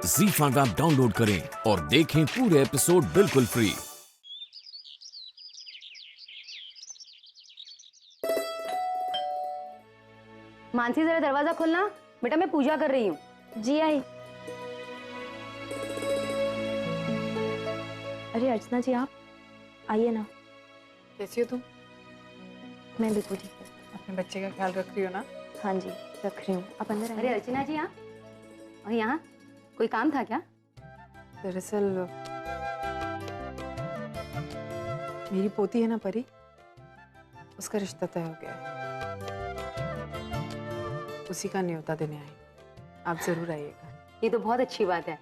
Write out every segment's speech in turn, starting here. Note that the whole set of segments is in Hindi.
ZEE5 ऐप डाउनलोड करें और देखें पूरे एपिसोड बिल्कुल फ्री। मानसी जरा दरवाजा खोलना, बेटा मैं पूजा कर रही हूँ। जी आई। अरे अर्चना जी आप आइए ना। कैसी हो तुम? मैं बिल्कुल ठीक हूँ। अपने बच्चे का ख्याल रख रही हो ना? हाँ जी रख रही हूँ, आप अंदर अरे आइए। अर्चना जी, यहाँ और यहाँ कोई काम था क्या? दरअसल मेरी पोती है ना परी, उसका रिश्ता तय हो गया है। उसी का न्योता देने आई। आप जरूर आइएगा। ये तो बहुत अच्छी बात है।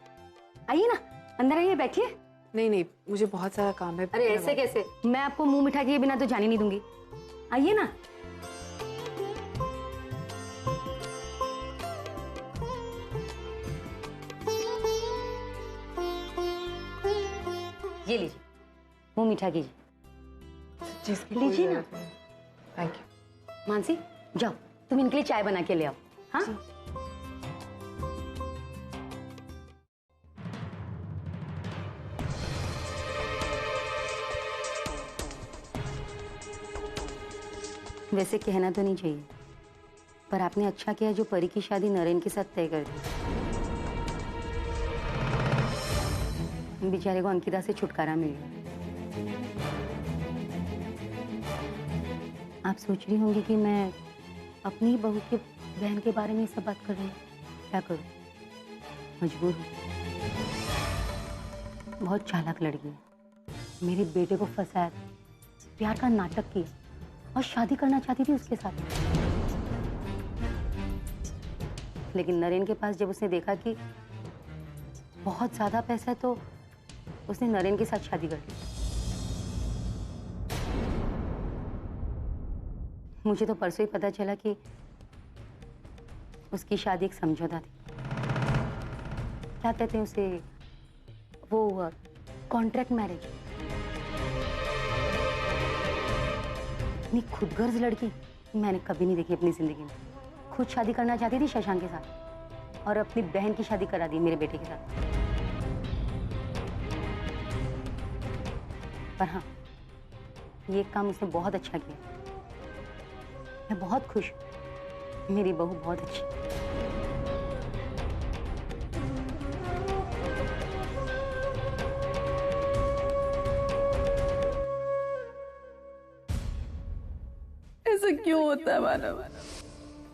आइए ना, अंदर आइए, बैठिए। नहीं, मुझे बहुत सारा काम है। अरे ऐसे कैसे, मैं आपको मुंह मिठा किए बिना तो जाने नहीं दूंगी। आइए ना। ये लीजिए, मुंह मीठा कीजिए। चीज की लीजिए ना। Thank you. मानसी जाओ, तुम इनके लिए चाय बना के ले आओ। हाँ वैसे कहना तो नहीं चाहिए, पर आपने अच्छा किया जो परी की शादी नरेन के साथ तय कर दी। बेचारे को अंकिता से छुटकारा मिल गया। आप सोच रही होंगी कि मैं अपनी बहू की बहन के बारे में सब बात कर रही हूँ। क्या करूँ, मजबूर हूँ। बहुत चालाक लड़की है, मेरे बेटे को फंसाया, प्यार का नाटक किया और शादी करना चाहती थी उसके साथ। लेकिन नरेन के पास जब उसने देखा कि बहुत ज्यादा पैसा है तो उसने नरेन के साथ शादी कर ली। मुझे तो परसों ही पता चला कि उसकी शादी एक समझौता थी। क्या कहते हैं उसे, वो कॉन्ट्रैक्ट मैरिज। इतनी खुदगर्ज लड़की मैंने कभी नहीं देखी अपनी जिंदगी में। खुद शादी करना चाहती थी शशांक के साथ और अपनी बहन की शादी करा दी मेरे बेटे के साथ। पर हाँ, ये काम उसने बहुत अच्छा किया। मैं बहुत खुश हूँ, मेरी बहू बहुत अच्छी। ऐसा क्यों होता है मानव?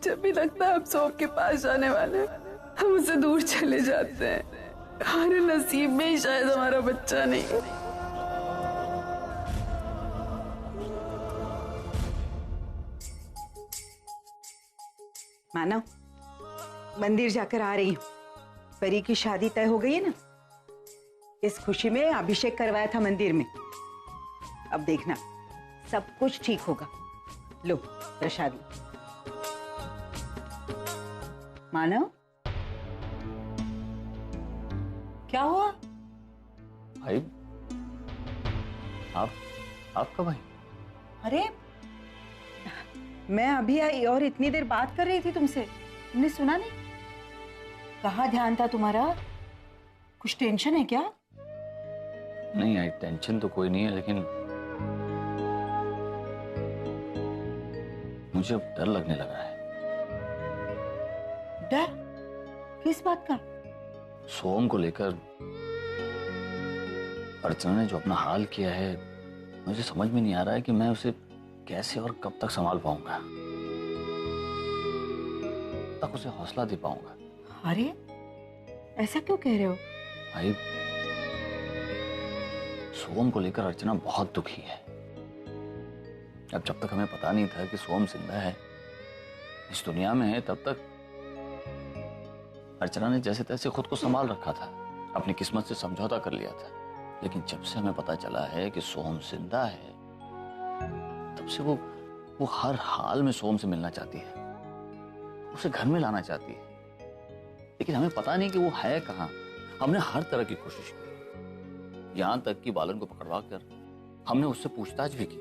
जब भी लगता है आप सब के पास जाने वाले, हम उससे दूर चले जाते हैं। हमारे नसीब में ही शायद हमारा बच्चा नहीं। मानव, मंदिर जाकर आ रही हूँ। परी की शादी तय हो गई है ना, इस खुशी में अभिषेक करवाया था मंदिर में। अब देखना सब कुछ ठीक होगा। लो प्रसादी। मानव, क्या हुआ? भाई आप कब आई? अरे मैं अभी आई और इतनी देर बात कर रही थी तुमसे, तुमने सुना नहीं? कहाँ ध्यान था तुम्हारा? कुछ टेंशन है क्या? नहीं आई, टेंशन तो कोई नहीं है, लेकिन मुझे अब डर लगने लगा है। डर? किस बात का? सोम को लेकर अर्चना ने जो अपना हाल किया है, मुझे समझ में नहीं आ रहा है कि मैं उसे कैसे और कब तक संभाल पाऊंगा, तक उसे हौसला दे पाऊंगा। अरे ऐसा क्यों कह रहे हो? भाई सोम को लेकर अर्चना बहुत दुखी है। अब जब तक हमें पता नहीं था कि सोम जिंदा है, इस दुनिया में है, तब तक अर्चना ने जैसे तैसे खुद को संभाल रखा था, अपनी किस्मत से समझौता कर लिया था। लेकिन जब से हमें पता चला है कि सोम जिंदा है, तब से वो हर हाल में सोम से मिलना चाहती है, उसे घर में लाना चाहती है। लेकिन हमें पता नहीं कि वो है कहाँ। हमने हर तरह की कोशिश की, यहां तक कि बालन को पकड़वा कर हमने उससे पूछताछ भी की,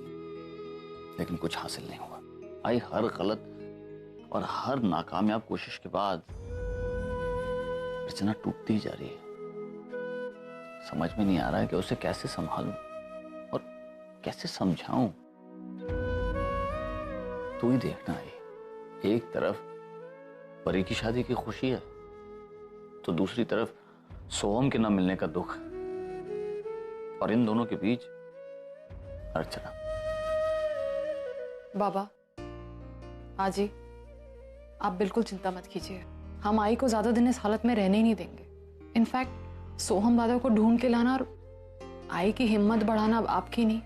लेकिन कुछ हासिल नहीं हुआ। आई हर गलत और हर नाकामयाब कोशिश के बाद अर्चना टूटती जा रही है। समझ में नहीं आ रहा है कि उसे कैसे संभालूं और कैसे समझाऊं। तू ही देखना है, एक तरफ परी की शादी की खुशी है तो दूसरी तरफ सोहम के न मिलने का दुख, और इन दोनों के बीच अर्चना। बाबा, आजी, आप बिल्कुल चिंता मत कीजिए। हम आई को ज्यादा दिन इस हालत में रहने ही नहीं देंगे। इनफैक्ट सोहम दादा को ढूंढ के लाना और आई की हिम्मत बढ़ाना अब आपकी नहीं,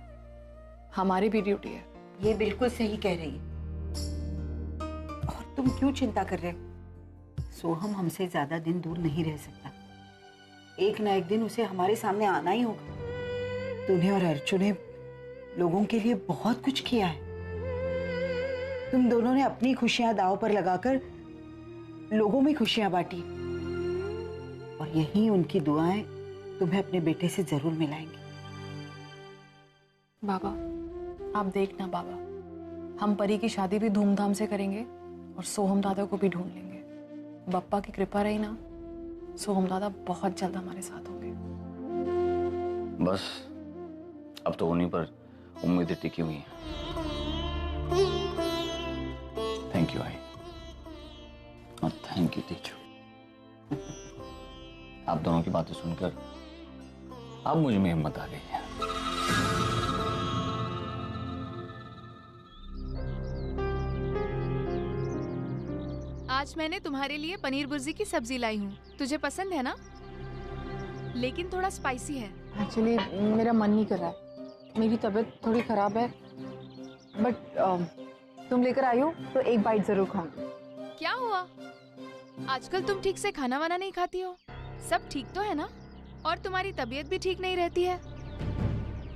हमारी भी ड्यूटी है। ये बिल्कुल सही कह रही है। और तुम क्यों चिंता कर रहे हो? सोहम हमसे ज्यादा दिन दूर नहीं रह सकता। एक ना एक दिन उसे हमारे सामने आना ही होगा। तूने और अर्चु ने लोगों के लिए बहुत कुछ किया है। तुम दोनों ने अपनी खुशियां दांव पर लगाकर लोगों में खुशियां बांटी, और यही उनकी दुआएं तुम्हें अपने बेटे से जरूर मिलाएंगी। बाबा, आप देखना बाबा, हम परी की शादी भी धूमधाम से करेंगे और सोहम दादा को भी ढूंढ लेंगे। बप्पा की कृपा रही ना, सोहम दादा बहुत जल्द हमारे साथ होंगे। बस अब तो उन्हीं पर उम्मीदें टिकी हुई हैं। थैंक यू आई, और थैंक यू टीचर। आप दोनों की बातें सुनकर अब मुझ में हिम्मत आ गई है। आज मैंने तुम्हारे लिए पनीर भुर्जी की सब्जी लाई हूँ, तुझे पसंद है ना? लेकिन थोड़ा स्पाइसी है। एक्चुअली मेरा मन नहीं कर रहा है, मेरी तबीयत थोड़ी खराब है, बट तुम लेकर आई हो तो एक बाइट जरूर खाऊंगी। क्या हुआ? आजकल तुम ठीक से खाना वाना नहीं खाती हो? सब ठीक तो है ना? और तुम्हारी तबीयत भी ठीक नहीं रहती है,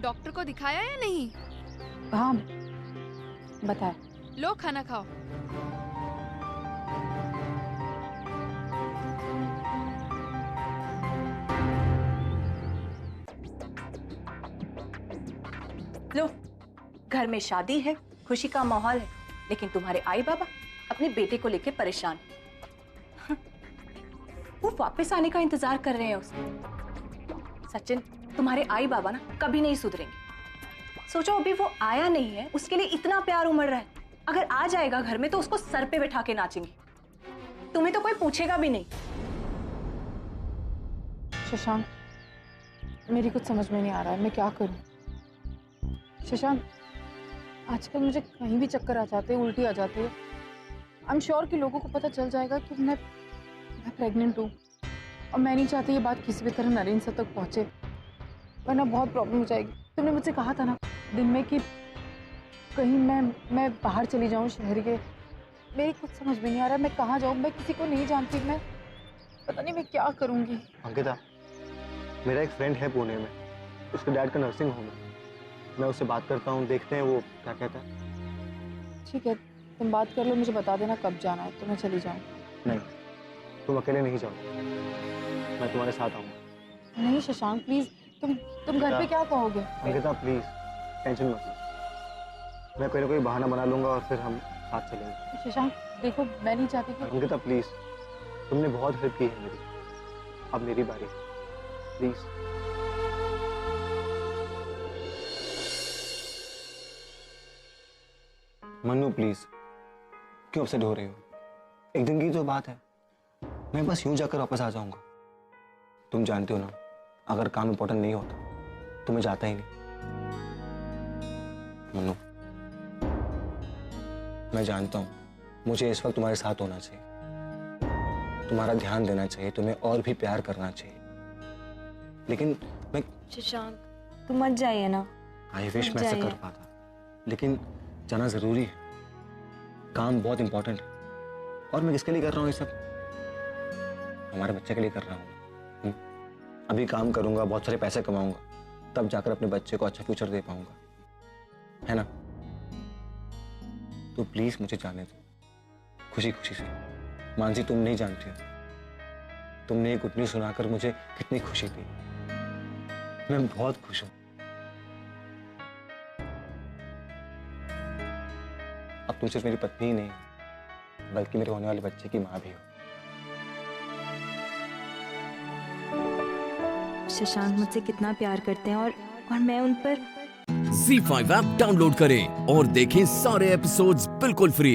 डॉक्टर को दिखाया या नहीं? हाँ, बताया। लो खाना खाओ। लो, घर में शादी है, खुशी का माहौल है, लेकिन तुम्हारे आई बाबा अपने बेटे को लेके परेशान। वो वापस आने का इंतजार कर रहे हैं उसको। सचिन, तुम्हारे आई बाबा ना कभी नहीं सुधरेंगे। सोचो, अभी वो आया नहीं है, उसके लिए इतना प्यार उमड़ रहा है। अगर आ जाएगा घर में तो उसको सर पे बैठा के नाचेंगे, तुम्हें तो कोई पूछेगा भी नहीं। शशांक, मेरी कुछ समझ में नहीं आ रहा है, मैं क्या करूं? शशांक, आजकल मुझे कहीं भी चक्कर आ जाते हैं, उल्टी आ जाती है। आई एम श्योर कि लोगों को पता चल जाएगा कि मैं प्रेग्नेंट हूँ, और मैं नहीं चाहती ये बात किसी भी तरह नरेंद्र सर तक पहुँचे, वरना बहुत प्रॉब्लम हो जाएगी। तुमने मुझसे कहा था ना दिन में कि कहीं मैं बाहर चली जाऊँ शहर के। मेरी कुछ समझ में नहीं आ रहा है, मैं कहाँ जाऊँ? मैं किसी को नहीं जानती, मैं पता नहीं मैं क्या करूँगी। अंकिता, मेरा एक फ्रेंड है पुणे में, उसके डैड का नर्सिंग होम है। मैं उससे बात करता हूँ, देखते हैं वो क्या कहता है। ठीक है, तुम बात कर लो, मुझे बता देना कब जाना है तो मैं चली जाऊँ। नहीं, तुम अकेले नहीं जाओ, मैं तुम्हारे साथ आऊँगा। नहीं शशांक, प्लीज, तुम घर पे क्या कहोगे? अंकिता प्लीज, टेंशन मत लो, मैं कोई ना कोई बहाना बना लूंगा और फिर हम साथ चलेंगे। शशांक देखो, मैं नहीं चाहती कि... अंकिता प्लीज, तुमने बहुत हेल्प की है मेरी, अब मेरी बारी है, प्लीज। मन्नू प्लीज, क्यों अपसेट हो रही हो? एक दिन की तो बात है, मैं बस यूं जाकर वापस आ जाऊंगा। तुम जानते हो ना, अगर काम इंपॉर्टेंट नहीं होता तो मैं जाता ही नहीं। मन्नू, मैं जानता हूं मुझे इस वक्त तुम्हारे साथ होना चाहिए, तुम्हारा ध्यान देना चाहिए, तुम्हें और भी प्यार करना चाहिए, लेकिन मैं... शशांक, तुम मत जाइए ना। आई विश मैं ऐसा कर पाता, लेकिन जाना जरूरी है, काम बहुत इंपॉर्टेंट है। और मैं किसके लिए कर रहा हूँ ये सब? हमारे बच्चे के लिए कर रहा हूँ। अभी काम करूंगा, बहुत सारे पैसे कमाऊंगा, तब जाकर अपने बच्चे को अच्छा फ्यूचर दे पाऊंगा, है ना? तो प्लीज मुझे जाने दो, खुशी खुशी से। मानसी, तुम नहीं जानती हो, तुमने ये गुड न्यूज़ सुनाकर मुझे कितनी खुशी दी। मैं बहुत खुश हूं। अब तुम सिर्फ मेरी पत्नी ही नहीं, बल्कि मेरे होने वाले बच्चे की माँ भी हो। शशांक मुझसे कितना प्यार करते हैं और मैं उन पर ZEE5 ऐप डाउनलोड करें और देखें सारे एपिसोड्स बिल्कुल फ्री।